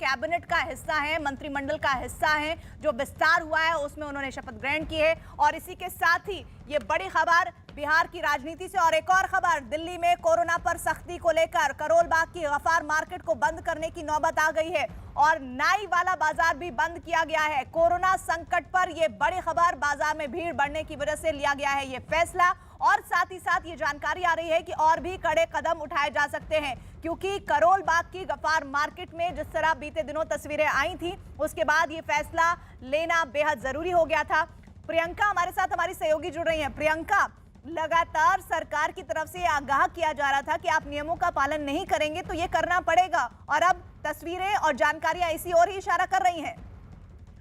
Cabinet का हिस्सा हैं, मंत्रिमंडल का हिस्सा हैं। जो विस्तार हुआ है उसमें उन्होंने शपथ ग्रहण की है। और इसी के साथ ही ये बड़ी खबर बिहार की राजनीति से। और एक और खबर, दिल्ली में कोरोना पर सख्ती को लेकर करोल बाग की गफ्फार मार्केट को बंद करने की नौबत आ गई है और नाई वाला बाजार भी बंद किया गया है। कोरोना संकट पर यह बड़ी खबर, बाजार में भीड़ बढ़ने की वजह से लिया गया है ये फैसला। और साथ ही साथ ये जानकारी आ रही है कि और भी कड़े कदम उठाए जा सकते हैं, क्योंकि करोल बाग की गफ्फार मार्केट में जिस तरह बीते दिनों तस्वीरें आई थी, उसके बाद ये फैसला लेना बेहद जरूरी हो गया था। प्रियंका हमारे साथ, हमारी सहयोगी जुड़ रही हैं। प्रियंका, लगातार सरकार की तरफ से आगाह किया जा रहा था कि आप नियमों का पालन नहीं करेंगे तो ये करना पड़ेगा, और अब तस्वीरें और जानकारियां इसी ओर ही इशारा कर रही हैं।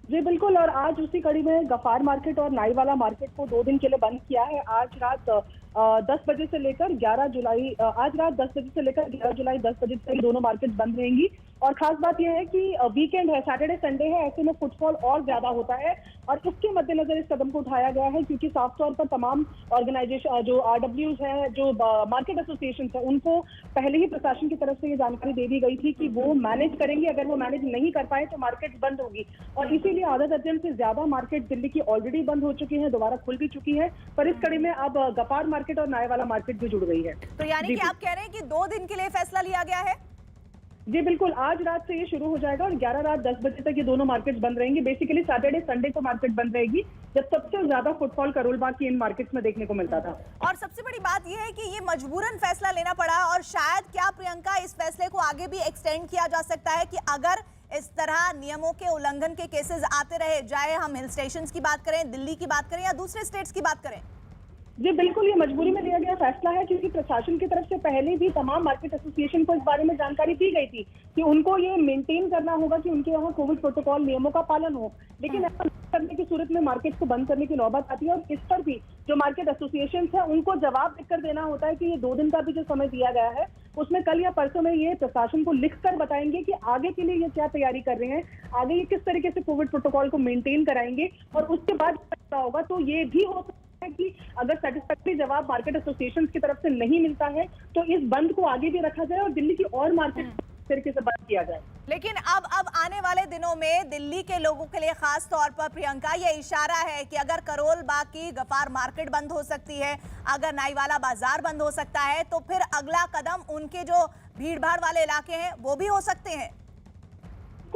जी बिल्कुल, और आज उसी कड़ी में गफ्फार मार्केट और नाई वाला मार्केट को 2 दिन के लिए बंद किया है। आज रात 10 बजे से लेकर 11 जुलाई, आज रात 10 बजे से लेकर 11 जुलाई 10 बजे तक दोनों मार्केट बंद रहेंगी। और खास बात यह है कि वीकेंड है, सैटरडे संडे है, ऐसे में फुटफॉल और ज्यादा होता है और इसके मद्देनजर इस कदम को उठाया गया है, क्योंकि साफ तौर पर तमाम ऑर्गेनाइजेशन जो RWs है, जो मार्केट एसोसिएशन है, उनको पहले ही प्रशासन की तरफ से ये जानकारी दे दी गई थी कि वो मैनेज करेंगे। अगर वो मैनेज नहीं कर पाए तो मार्केट बंद होगी। और इसीलिए आधा दर्जन से ज्यादा मार्केट दिल्ली की ऑलरेडी बंद हो चुकी है, दोबारा खुल भी चुकी है। पर इस कड़ी में अब गफ्फार मार्केट और नाई वाला मार्केट भी जुड़ गई है। तो यानी कि आप कह रहे हैं कि 2 दिन के लिए फैसला लिया गया है? जी बिल्कुल, आज रात से ये शुरू हो जाएगा और 11 रात 10 बजे तक ये दोनों मार्केट्स बंद रहेंगी। बेसिकली सैटरडे संडे को मार्केट बंद रहेगी, जब सबसे ज्यादा फुटफॉल करोल बाग की इन मार्केट्स में देखने को मिलता था। और सबसे बड़ी बात यह है कि ये मजबूरन फैसला लेना पड़ा, और शायद क्या प्रियंका इस फैसले को आगे भी एक्सटेंड किया जा सकता है कि अगर इस तरह नियमों के उल्लंघन के केसेस आते रहे, चाहे हम हिल स्टेशन की बात करें, दिल्ली की बात करें या दूसरे स्टेट्स की बात करें? जी बिल्कुल, ये मजबूरी में लिया गया फैसला है, क्योंकि प्रशासन की तरफ से पहले भी तमाम मार्केट एसोसिएशन को इस बारे में जानकारी दी गई थी कि उनको ये मेंटेन करना होगा कि उनके यहाँ कोविड प्रोटोकॉल नियमों का पालन हो। लेकिन ऐसा नहीं करने की सूरत में मार्केट को बंद करने की नौबत आती है और इस पर भी जो मार्केट एसोसिएशन है उनको जवाब लिखकर देना होता है कि ये 2 दिन का भी जो समय दिया गया है उसमें कल या परसों में ये प्रशासन को लिखकर बताएंगे कि आगे के लिए ये क्या तैयारी कर रहे हैं, आगे ये किस तरीके से कोविड प्रोटोकॉल को मेंटेन कराएंगे। और उसके बाद होगा तो ये भी हो सकता है कि अगर सेटिस्फैक्टरी जवाब मार्केट एसोसिएशन की तरफ से नहीं मिलता है तो इस बंद को आगे भी रखा जाए और दिल्ली की और मार्केट तरीके से बंद किया जाए। लेकिन अब आने वाले दिनों में दिल्ली के लोगों के लिए खास तौर पर प्रियंका ये इशारा है कि अगर करोल बाग की गफ्फार मार्केट बंद हो सकती है, अगर नाई वाला बाजार बंद हो सकता है, तो फिर अगला कदम उनके जो भीड़ भाड़ वाले इलाके हैं वो भी हो सकते हैं।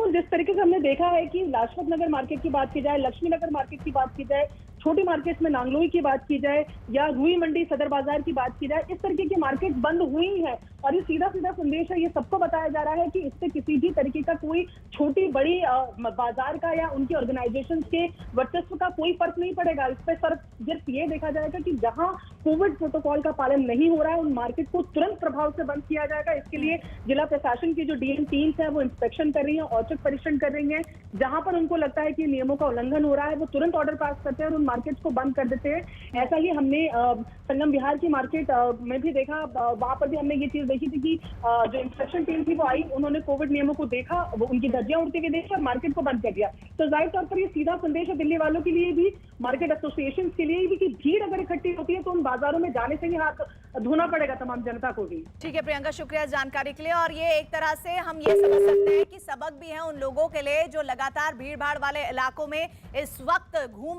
जिस तरीके से हमने देखा है कि लाजपत नगर मार्केट की बात की जाए, लक्ष्मी नगर मार्केट की बात की जाए, छोटी मार्केट में नांगलोई की बात की जाए या रूई मंडी सदर बाजार की बात की जाए, इस तरीके की मार्केट बंद हुई है। और ये सीधा सीधा संदेश है, ये सबको बताया जा रहा है कि इससे किसी भी तरीके का कोई छोटी बड़ी बाजार का या उनकी ऑर्गेनाइजेशन के वर्चस्व का कोई फर्क नहीं पड़ेगा। इस पर सिर्फ ये देखा जाएगा कि जहां कोविड प्रोटोकॉल का पालन नहीं हो रहा है उन मार्केट को तुरंत प्रभाव से बंद किया जाएगा। इसके लिए जिला प्रशासन की जो डीएम टीम्स है वो इंस्पेक्शन कर रही है, औचक परीक्षण कर रही है। जहां पर उनको लगता है कि नियमों का उल्लंघन हो रहा है वो तुरंत ऑर्डर पास करते हैं और उन मार्केट्स को बंद कर देते हैं। ऐसा ही हमने संगम विहार की मार्केट में भी देखा, वहां पर भी हमने ये चीज देखी थी कि जो इंस्पेक्शन टीम थी वो आई, उन्होंने कोविड नियमों को देखा, वो उनकी धज्जियां उड़ती हुई देखी और मार्केट को बंद कर दिया। तो जाहिर तौर पर ये सीधा संदेश है दिल्ली वालों के लिए भी, मार्केट एसोसिएशन के लिए भी, कि भीड़ अगर इकट्ठी होती है तो उन बाजारों में जाने से ही हाथ धोना पड़ेगा तमाम जनता को भी। ठीक है प्रियंका, शुक्रिया जानकारी के लिए। और ये एक तरह से हम ये समझ सकते हैं कि सबक भी है उन लोगों के लिए जो लगातार भीड़ भाड़ वाले इलाकों में इस वक्त घूम